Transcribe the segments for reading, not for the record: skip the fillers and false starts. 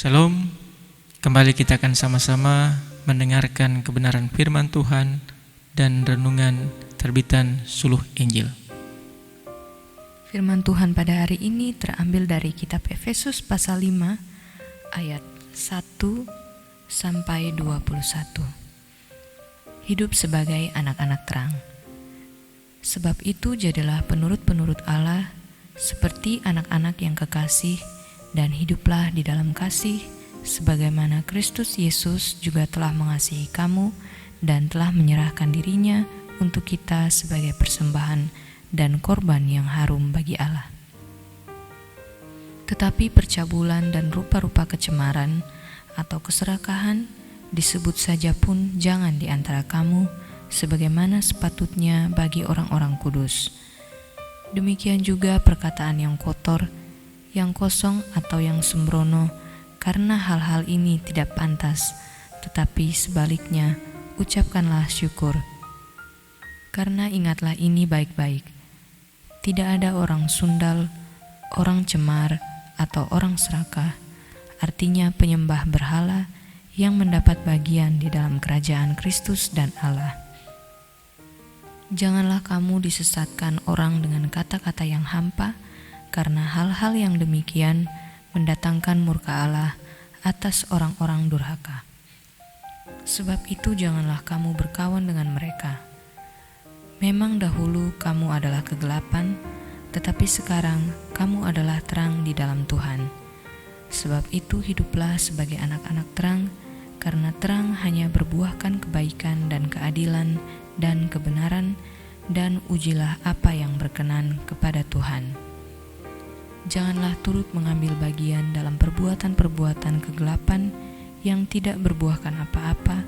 Shalom, kembali kita akan sama-sama mendengarkan kebenaran firman Tuhan dan renungan terbitan Suluh Injil. Firman Tuhan pada hari ini terambil dari kitab Efesus pasal 5 ayat 1 sampai 21. Hidup sebagai anak-anak terang. Sebab itu jadilah penurut-penurut Allah seperti anak-anak yang kekasih, dan hiduplah di dalam kasih sebagaimana Kristus Yesus juga telah mengasihi kamu dan telah menyerahkan dirinya untuk kita sebagai persembahan dan korban yang harum bagi Allah. Tetapi percabulan dan rupa-rupa kecemaran atau keserakahan disebut saja pun jangan di antara kamu sebagaimana sepatutnya bagi orang-orang kudus. Demikian juga perkataan yang kotor, yang kosong atau yang sembrono, karena hal-hal ini tidak pantas, tetapi sebaliknya ucapkanlah syukur. Karena ingatlah ini baik-baik, tidak ada orang sundal, orang cemar, atau orang serakah, artinya penyembah berhala yang mendapat bagian di dalam kerajaan Kristus dan Allah. Janganlah kamu disesatkan orang dengan kata-kata yang hampa, karena hal-hal yang demikian mendatangkan murka Allah atas orang-orang durhaka. Sebab itu janganlah kamu berkawan dengan mereka. Memang dahulu kamu adalah kegelapan, tetapi sekarang kamu adalah terang di dalam Tuhan. Sebab itu hiduplah sebagai anak-anak terang, karena terang hanya berbuahkan kebaikan dan keadilan dan kebenaran, dan ujilah apa yang berkenan kepada Tuhan. Janganlah turut mengambil bagian dalam perbuatan-perbuatan kegelapan yang tidak berbuahkan apa-apa,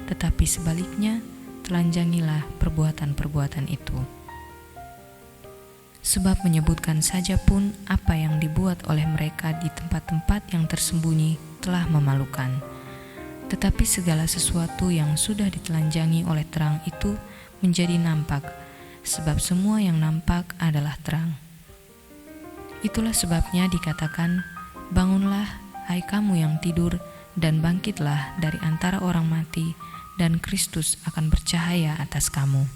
tetapi sebaliknya telanjangilah perbuatan-perbuatan itu. Sebab menyebutkan saja pun apa yang dibuat oleh mereka di tempat-tempat yang tersembunyi telah memalukan. Tetapi segala sesuatu yang sudah ditelanjangi oleh terang itu menjadi nampak, sebab semua yang nampak adalah terang. Itulah sebabnya dikatakan, bangunlah, hai kamu yang tidur, dan bangkitlah dari antara orang mati, dan Kristus akan bercahaya atas kamu.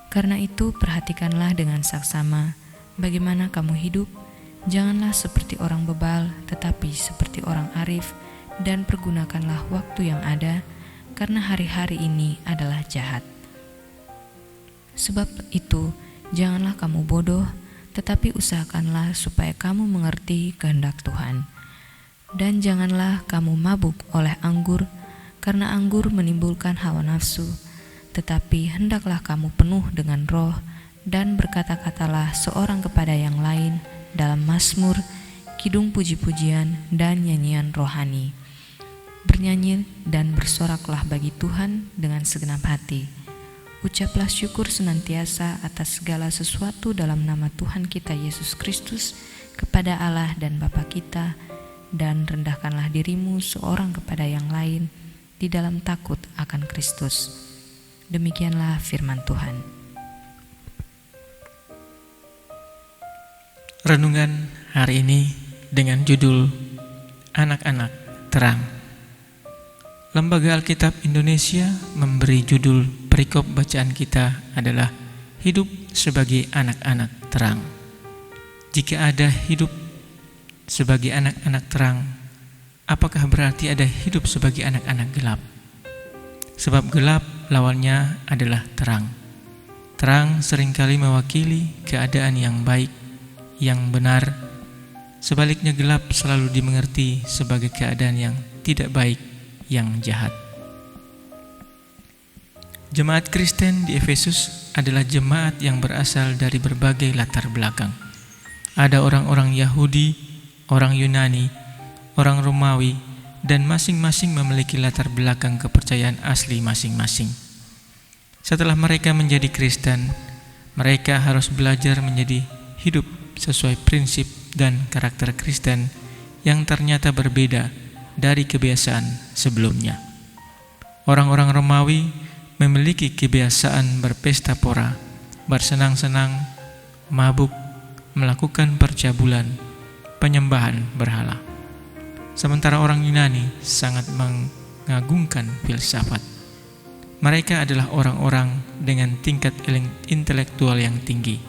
Karena itu perhatikanlah dengan saksama bagaimana kamu hidup, janganlah seperti orang bebal, tetapi seperti orang arif, dan pergunakanlah waktu yang ada, karena hari-hari ini adalah jahat. Sebab itu, janganlah kamu bodoh, tetapi usahakanlah supaya kamu mengerti kehendak Tuhan. Dan janganlah kamu mabuk oleh anggur, karena anggur menimbulkan hawa nafsu, tetapi hendaklah kamu penuh dengan roh, dan berkata-katalah seorang kepada yang lain dalam mazmur, kidung puji-pujian, dan nyanyian rohani. Bernyanyi dan bersoraklah bagi Tuhan dengan segenap hati. Ucaplah syukur senantiasa atas segala sesuatu dalam nama Tuhan kita Yesus Kristus kepada Allah dan Bapa kita, dan rendahkanlah dirimu seorang kepada yang lain di dalam takut akan Kristus. Demikianlah firman Tuhan. Renungan hari ini dengan judul Anak-anak Terang. Lembaga Alkitab Indonesia memberi judul perikop bacaan kita adalah hidup sebagai anak-anak terang. Jika ada hidup sebagai anak-anak terang, apakah berarti ada hidup sebagai anak-anak gelap? Sebab gelap lawannya adalah terang. Terang seringkali mewakili keadaan yang baik, yang benar. Sebaliknya gelap selalu dimengerti sebagai keadaan yang tidak baik, yang jahat. Jemaat Kristen di Efesus adalah jemaat yang berasal dari berbagai latar belakang. Ada orang-orang Yahudi, orang Yunani, orang Romawi, dan masing-masing memiliki latar belakang kepercayaan asli masing-masing. Setelah mereka menjadi Kristen, mereka harus belajar menjadi hidup sesuai prinsip dan karakter Kristen yang ternyata berbeda dari kebiasaan sebelumnya. Orang-orang Romawi memiliki kebiasaan berpesta pora, bersenang-senang, mabuk, melakukan percabulan, penyembahan berhala. sementara orang Yunani sangat mengagungkan filsafat. Mereka adalah orang-orang dengan tingkat intelektual yang tinggi,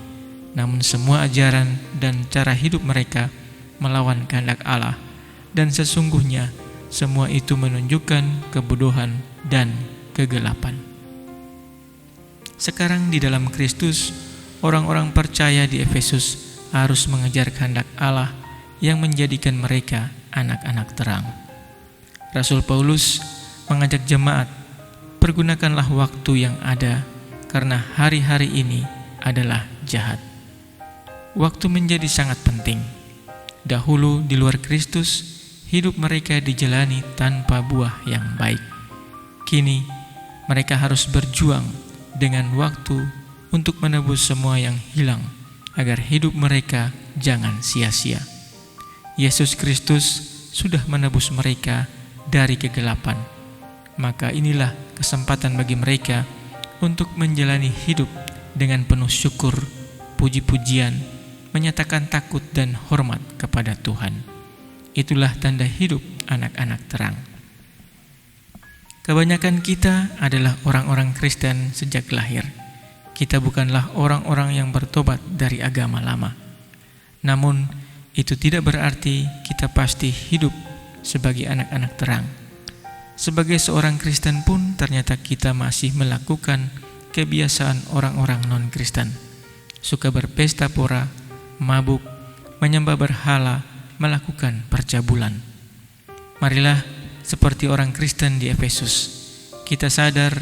namun semua ajaran dan cara hidup mereka melawan kehendak Allah, dan sesungguhnya semua itu menunjukkan kebodohan dan kegelapan. Sekarang di dalam Kristus, orang-orang percaya di Efesus harus mengejar kehendak Allah yang menjadikan mereka anak-anak terang. Rasul Paulus mengajak jemaat, pergunakanlah waktu yang ada, karena hari-hari ini adalah jahat. Waktu menjadi sangat penting. Dahulu di luar Kristus, hidup mereka dijalani tanpa buah yang baik. Kini, mereka harus berjuang dengan waktu untuk menebus semua yang hilang, agar hidup mereka jangan sia-sia. Yesus Kristus sudah menebus mereka dari kegelapan. Maka inilah kesempatan bagi mereka untuk menjalani hidup dengan penuh syukur, puji-pujian, menyatakan takut dan hormat kepada Tuhan. Itulah tanda hidup anak-anak terang. Kebanyakan kita adalah orang-orang Kristen sejak lahir. Kita bukanlah orang-orang yang bertobat dari agama lama. Namun, itu tidak berarti kita pasti hidup sebagai anak-anak terang. Sebagai seorang Kristen pun ternyata kita masih melakukan kebiasaan orang-orang non-Kristen. Suka berpesta pora, mabuk, menyembah berhala, melakukan percabulan. Marilah seperti orang Kristen di Efesus, kita sadar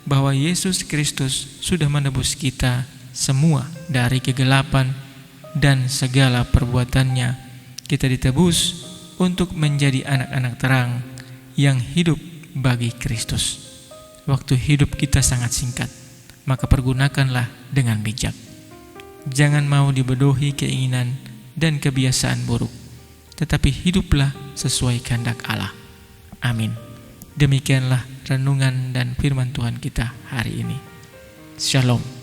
bahwa Yesus Kristus sudah menebus kita semua dari kegelapan dan segala perbuatannya. Kita ditebus untuk menjadi anak-anak terang yang hidup bagi Kristus. Waktu hidup kita sangat singkat, maka pergunakanlah dengan bijak. Jangan mau dibodohi keinginan dan kebiasaan buruk, tetapi hiduplah sesuai kehendak Allah. Amin. Demikianlah renungan dan firman Tuhan kita hari ini. Shalom.